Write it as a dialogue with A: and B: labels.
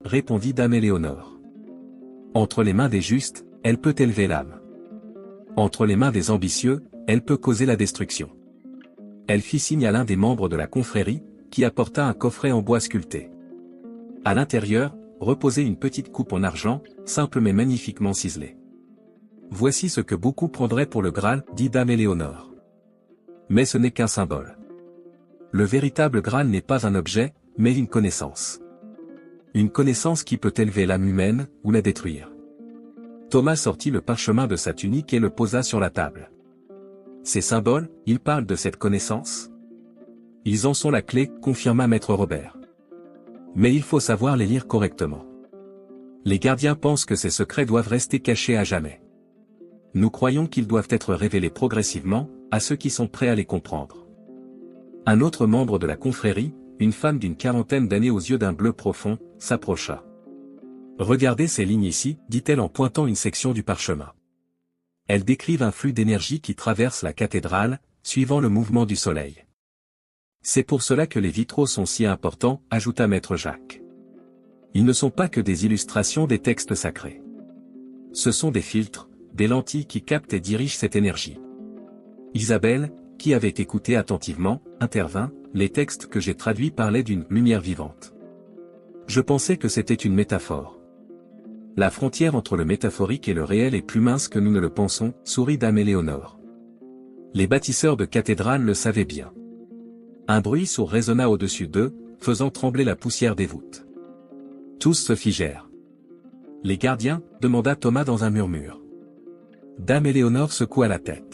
A: répondit dame Éléonore. Entre les mains des justes, elle peut élever l'âme. Entre les mains des ambitieux, elle peut causer la destruction. Elle fit signe à l'un des membres de la confrérie, qui apporta un coffret en bois sculpté. À l'intérieur, reposait une petite coupe en argent, simple mais magnifiquement ciselée. Voici ce que beaucoup prendraient pour le Graal, dit dame Éléonore. Mais ce n'est qu'un symbole. Le véritable Graal n'est pas un objet, mais une connaissance. Une connaissance qui peut élever l'âme humaine, ou la détruire. Thomas sortit le parchemin de sa tunique et le posa sur la table. Ces symboles, ils parlent de cette connaissance? Ils en sont la clé, confirma maître Robert. Mais il faut savoir les lire correctement. Les gardiens pensent que ces secrets doivent rester cachés à jamais. Nous croyons qu'ils doivent être révélés progressivement, à ceux qui sont prêts à les comprendre. Un autre membre de la confrérie, une femme d'une quarantaine d'années aux yeux d'un bleu profond, s'approcha. Regardez ces lignes ici, dit-elle en pointant une section du parchemin. Elles décrivent un flux d'énergie qui traverse la cathédrale, suivant le mouvement du soleil. C'est pour cela que les vitraux sont si importants, ajouta maître Jacques. Ils ne sont pas que des illustrations des textes sacrés. Ce sont des filtres, des lentilles qui captent et dirigent cette énergie. Isabelle, qui avait écouté attentivement, intervint, les textes que j'ai traduits parlaient d'une lumière vivante. Je pensais que c'était une métaphore. La frontière entre le métaphorique et le réel est plus mince que nous ne le pensons, sourit dame Éléonore. Les bâtisseurs de cathédrales le savaient bien. Un bruit sourd résonna au-dessus d'eux, faisant trembler la poussière des voûtes. Tous se figèrent. Les gardiens, demanda Thomas dans un murmure. Dame Éléonore secoua la tête.